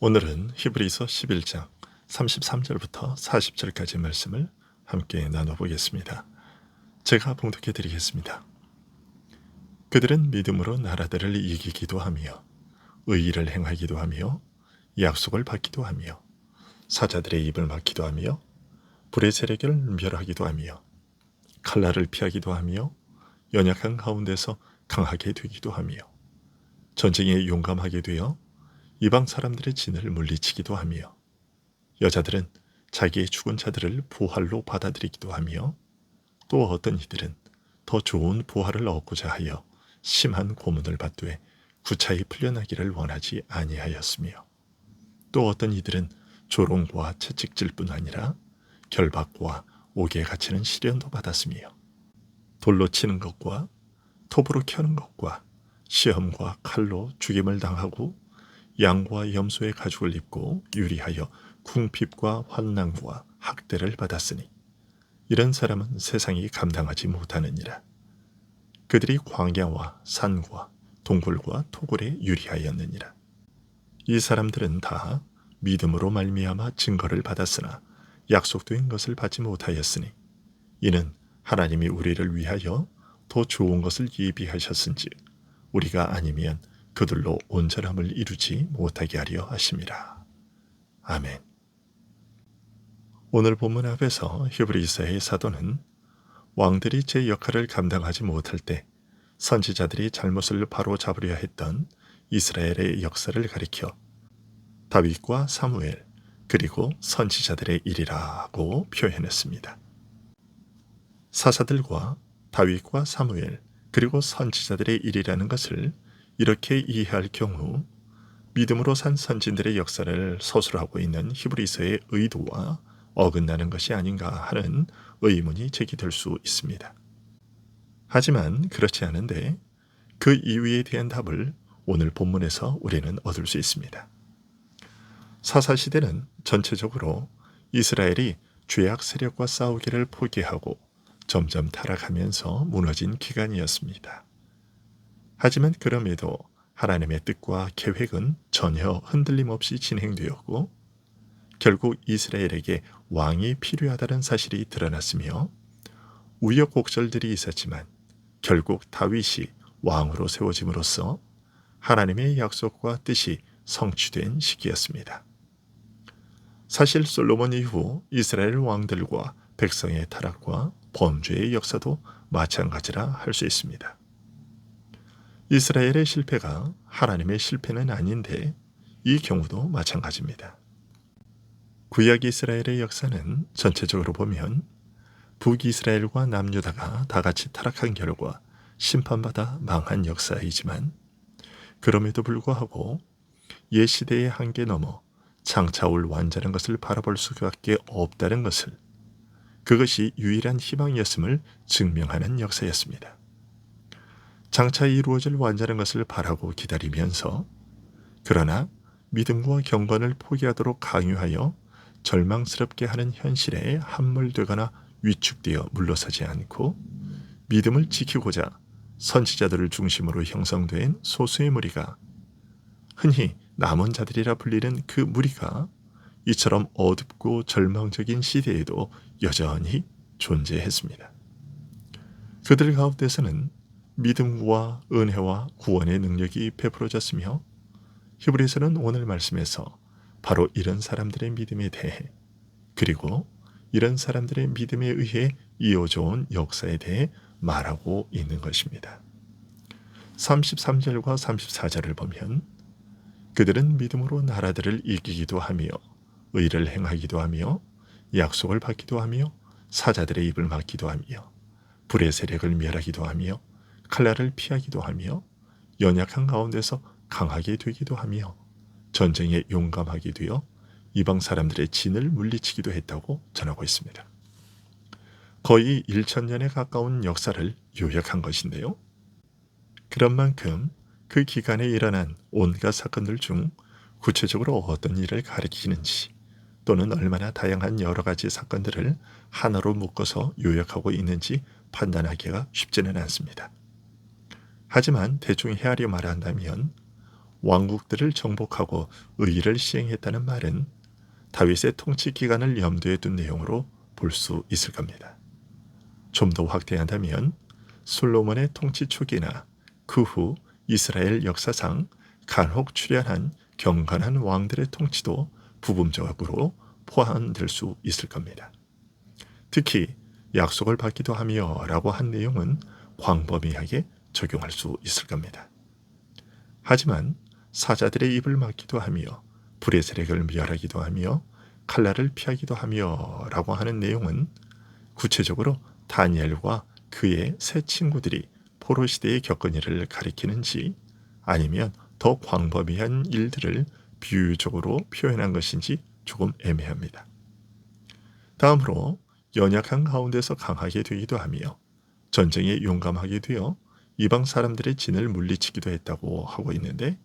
오늘은 히브리서 11장 33절부터 40절까지 말씀을 함께 나눠보겠습니다. 제가 봉독해 드리겠습니다. 그들은 믿음으로 나라들을 이기기도 하며 의의를 행하기도 하며 약속을 받기도 하며 사자들의 입을 막기도 하며 불의 세력을 멸하기도 하며 칼날을 피하기도 하며 연약한 가운데서 강하게 되기도 하며 전쟁에 용감하게 되어 이방 사람들의 진을 물리치기도 하며 여자들은 자기의 죽은 자들을 부활로 받아들이기도 하며 또 어떤 이들은 더 좋은 부활을 얻고자 하여 심한 고문을 받되 구차히 풀려나기를 원하지 아니하였으며 또 어떤 이들은 조롱과 채찍질뿐 아니라 결박과 옥에 갇히는 시련도 받았으며 돌로 치는 것과 톱으로 켜는 것과 시험과 칼로 죽임을 당하고 양과 염소의 가죽을 입고 유리하여 궁핍과 환난과 학대를 받았으니 이런 사람은 세상이 감당하지 못하느니라. 그들이 광야와 산과 동굴과 토굴에 유리하였느니라. 이 사람들은 다 믿음으로 말미암아 증거를 받았으나 약속된 것을 받지 못하였으니 이는 하나님이 우리를 위하여 더 좋은 것을 예비하셨은지 우리가 아니면 그들로 온전함을 이루지 못하게 하려 하심이라. 아멘. 오늘 본문 앞에서 히브리서의 사도는 왕들이 제 역할을 감당하지 못할 때 선지자들이 잘못을 바로잡으려 했던 이스라엘의 역사를 가리켜 다윗과 사무엘 그리고 선지자들의 일이라고 표현했습니다. 사사들과 다윗과 사무엘 그리고 선지자들의 일이라는 것을 이렇게 이해할 경우 믿음으로 산 선진들의 역사를 서술하고 있는 히브리서의 의도와 어긋나는 것이 아닌가 하는 의문이 제기될 수 있습니다. 하지만 그렇지 않은데 그 이유에 대한 답을 오늘 본문에서 우리는 얻을 수 있습니다. 사사시대는 전체적으로 이스라엘이 죄악 세력과 싸우기를 포기하고 점점 타락하면서 무너진 기간이었습니다. 하지만 그럼에도 하나님의 뜻과 계획은 전혀 흔들림 없이 진행되었고 결국 이스라엘에게 왕이 필요하다는 사실이 드러났으며 우여곡절들이 있었지만 결국 다윗이 왕으로 세워짐으로써 하나님의 약속과 뜻이 성취된 시기였습니다. 사실 솔로몬 이후 이스라엘 왕들과 백성의 타락과 범죄의 역사도 마찬가지라 할 수 있습니다. 이스라엘의 실패가 하나님의 실패는 아닌데 이 경우도 마찬가지입니다. 구약 이스라엘의 역사는 전체적으로 보면 북이스라엘과 남유다가 다 같이 타락한 결과 심판받아 망한 역사이지만 그럼에도 불구하고 옛 시대의 한계 넘어 장차 올 완전한 것을 바라볼 수밖에 없다는 것을 그것이 유일한 희망이었음을 증명하는 역사였습니다. 장차 이루어질 완전한 것을 바라고 기다리면서 그러나 믿음과 경건을 포기하도록 강요하여 절망스럽게 하는 현실에 함몰되거나 위축되어 물러서지 않고 믿음을 지키고자 선지자들을 중심으로 형성된 소수의 무리가 흔히 남은 자들이라 불리는 그 무리가 이처럼 어둡고 절망적인 시대에도 여전히 존재했습니다. 그들 가운데서는 믿음과 은혜와 구원의 능력이 베풀어졌으며 히브리서는 오늘 말씀에서 바로 이런 사람들의 믿음에 대해 그리고 이런 사람들의 믿음에 의해 이어져 온 역사에 대해 말하고 있는 것입니다. 33절과 34절을 보면 그들은 믿음으로 나라들을 이기기도 하며 의를 행하기도 하며 약속을 받기도 하며 사자들의 입을 막기도 하며 불의 세력을 멸하기도 하며 칼날을 피하기도 하며 연약한 가운데서 강하게 되기도 하며 전쟁에 용감하게 되어 이방 사람들의 진을 물리치기도 했다고 전하고 있습니다. 거의 1000년에 가까운 역사를 요약한 것인데요. 그런 만큼 그 기간에 일어난 온갖 사건들 중 구체적으로 어떤 일을 가리키는지 또는 얼마나 다양한 여러 가지 사건들을 하나로 묶어서 요약하고 있는지 판단하기가 쉽지는 않습니다. 하지만 대충 헤아려 말한다면 왕국들을 정복하고 의를 시행했다는 말은 다윗의 통치 기간을 염두에 둔 내용으로 볼 수 있을 겁니다. 좀 더 확대한다면 솔로몬의 통치 초기나 그 후 이스라엘 역사상 간혹 출현한 경건한 왕들의 통치도 부분적으로 포함될 수 있을 겁니다. 특히 약속을 받기도 하며 라고 한 내용은 광범위하게 적용할 수 있을 겁니다. 하지만 사자들의 입을 막기도 하며 불의 세력을 멸하기도 하며 칼날을 피하기도 하며 라고 하는 내용은 구체적으로 다니엘과 그의 세 친구들이 포로 시대에 겪은 일을 가리키는지 아니면 더 광범위한 일들을 비유적으로 표현한 것인지 조금 애매합니다. 다음으로 연약한 가운데서 강하게 되기도 하며 전쟁에 용감하게 되어 이방 사람들의 진을 물리치기도 했다고 하고 있는데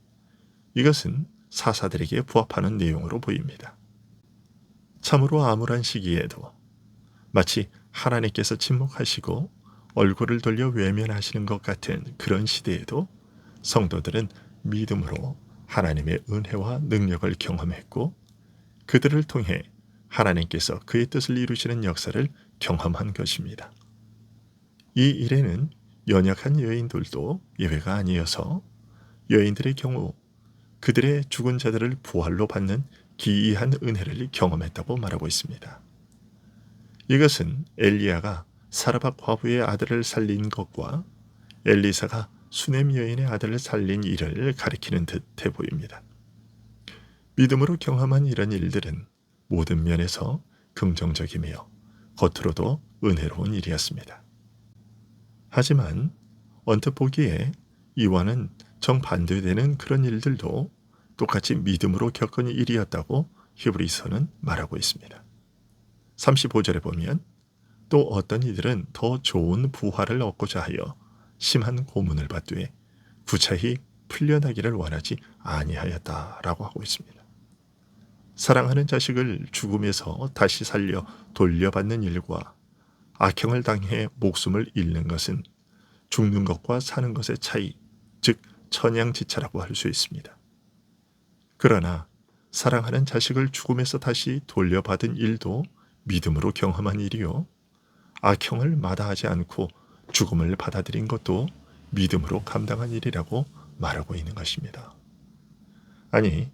이것은 사사들에게 부합하는 내용으로 보입니다. 참으로 암울한 시기에도 마치 하나님께서 침묵하시고 얼굴을 돌려 외면하시는 것 같은 그런 시대에도 성도들은 믿음으로 하나님의 은혜와 능력을 경험했고 그들을 통해 하나님께서 그의 뜻을 이루시는 역사를 경험한 것입니다. 이 일에는 연약한 여인들도 예외가 아니어서 여인들의 경우 그들의 죽은 자들을 부활로 받는 기이한 은혜를 경험했다고 말하고 있습니다. 이것은 엘리야가 사르밧 과부의 아들을 살린 것과 엘리사가 수넴 여인의 아들을 살린 일을 가리키는 듯해 보입니다. 믿음으로 경험한 이런 일들은 모든 면에서 긍정적이며 겉으로도 은혜로운 일이었습니다. 하지만 언뜻 보기에 이와는 정반대되는 그런 일들도 똑같이 믿음으로 겪은 일이었다고 히브리서는 말하고 있습니다. 35절에 보면 또 어떤 이들은 더 좋은 부활을 얻고자 하여 심한 고문을 받되 구차히 풀려나기를 원하지 아니하였다라고 하고 있습니다. 사랑하는 자식을 죽음에서 다시 살려 돌려받는 일과 악행을 당해 목숨을 잃는 것은 죽는 것과 사는 것의 차이, 즉 천양지차라고 할 수 있습니다. 그러나 사랑하는 자식을 죽음에서 다시 돌려받은 일도 믿음으로 경험한 일이요. 악행을 마다하지 않고 죽음을 받아들인 것도 믿음으로 감당한 일이라고 말하고 있는 것입니다. 아니,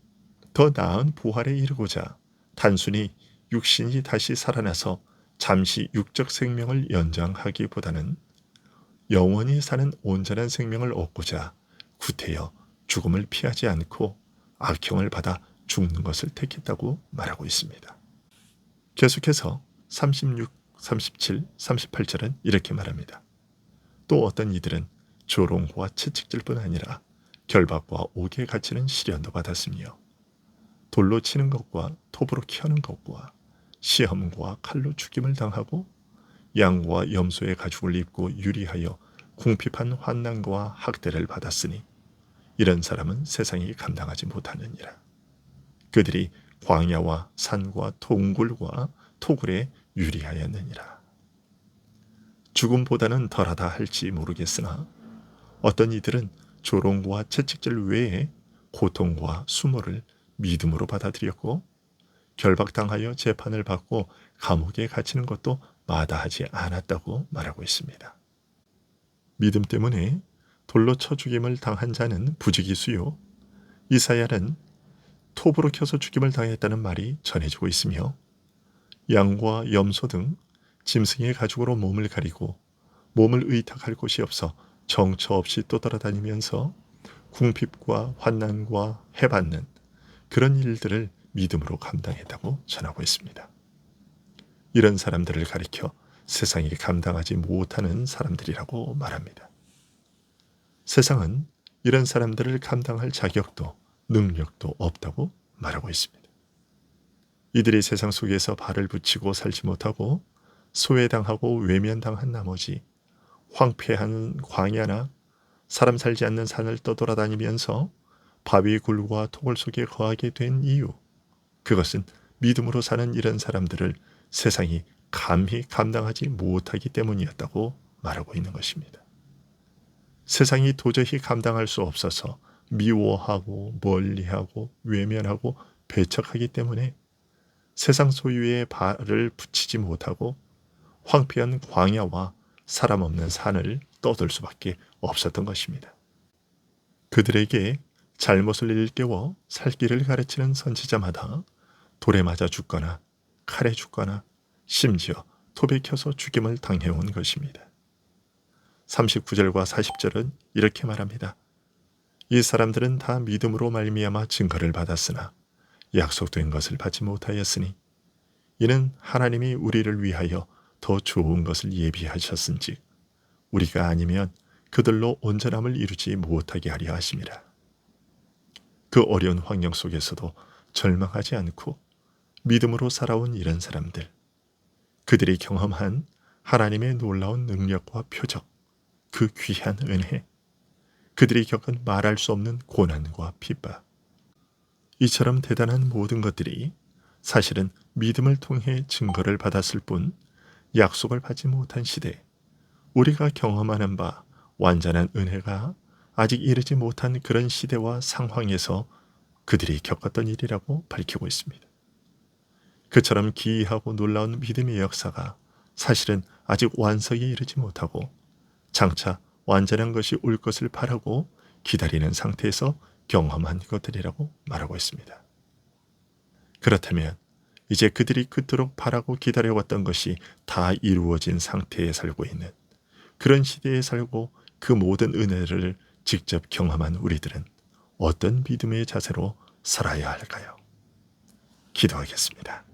더 나은 부활에 이르고자 단순히 육신이 다시 살아나서 잠시 육적 생명을 연장하기보다는 영원히 사는 온전한 생명을 얻고자 구태여 죽음을 피하지 않고 악행을 받아 죽는 것을 택했다고 말하고 있습니다. 계속해서 36, 37, 38절은 이렇게 말합니다. 또 어떤 이들은 조롱과 채찍질뿐 아니라 결박과 옥에 갇히는 시련도 받았으며 돌로 치는 것과 톱으로 켜는 것과 시험과 칼로 죽임을 당하고 양과 염소의 가죽을 입고 유리하여 궁핍한 환난과 학대를 받았으니 이런 사람은 세상이 감당하지 못하느니라. 그들이 광야와 산과 동굴과 토굴에 유리하였느니라. 죽음보다는 덜하다 할지 모르겠으나 어떤 이들은 조롱과 채찍질 외에 고통과 수모를 믿음으로 받아들였고 결박당하여 재판을 받고 감옥에 갇히는 것도 마다하지 않았다고 말하고 있습니다. 믿음 때문에 돌로 쳐 죽임을 당한 자는 부지기수요. 이사야는 톱으로 켜서 죽임을 당했다는 말이 전해지고 있으며 양과 염소 등 짐승의 가죽으로 몸을 가리고 몸을 의탁할 곳이 없어 정처 없이 떠돌아다니면서 궁핍과 환난과 해받는 그런 일들을 믿음으로 감당했다고 전하고 있습니다. 이런 사람들을 가리켜 세상이 감당하지 못하는 사람들이라고 말합니다. 세상은 이런 사람들을 감당할 자격도 능력도 없다고 말하고 있습니다. 이들이 세상 속에서 발을 붙이고 살지 못하고 소외당하고 외면당한 나머지 황폐한 광야나 사람 살지 않는 산을 떠돌아다니면서 바위 굴과 토굴 속에 거하게 된 이유, 그것은 믿음으로 사는 이런 사람들을 세상이 감히 감당하지 못하기 때문이었다고 말하고 있는 것입니다. 세상이 도저히 감당할 수 없어서 미워하고 멀리하고 외면하고 배척하기 때문에 세상 소유에 발을 붙이지 못하고 황폐한 광야와 사람 없는 산을 떠돌 수밖에 없었던 것입니다. 그들에게 잘못을 일깨워 살 길을 가르치는 선지자마다 돌에 맞아 죽거나 칼에 죽거나 심지어 토백혀서 죽임을 당해온 것입니다. 39절과 40절은 이렇게 말합니다. 이 사람들은 다 믿음으로 말미암아 증거를 받았으나 약속된 것을 받지 못하였으니 이는 하나님이 우리를 위하여 더 좋은 것을 예비하셨은즉 우리가 아니면 그들로 온전함을 이루지 못하게 하려 하심이라. 그 어려운 환경 속에서도 절망하지 않고 믿음으로 살아온 이런 사람들, 그들이 경험한 하나님의 놀라운 능력과 표적, 그 귀한 은혜, 그들이 겪은 말할 수 없는 고난과 핍박, 이처럼 대단한 모든 것들이 사실은 믿음을 통해 증거를 받았을 뿐 약속을 받지 못한 시대, 우리가 경험하는 바 완전한 은혜가 아직 이르지 못한 그런 시대와 상황에서 그들이 겪었던 일이라고 밝히고 있습니다. 그처럼 기이하고 놀라운 믿음의 역사가 사실은 아직 완성에 이르지 못하고 장차 완전한 것이 올 것을 바라고 기다리는 상태에서 경험한 것들이라고 말하고 있습니다. 그렇다면 이제 그들이 그토록 바라고 기다려왔던 것이 다 이루어진 상태에 살고 있는 그런 시대에 살고 그 모든 은혜를 직접 경험한 우리들은 어떤 믿음의 자세로 살아야 할까요? 기도하겠습니다.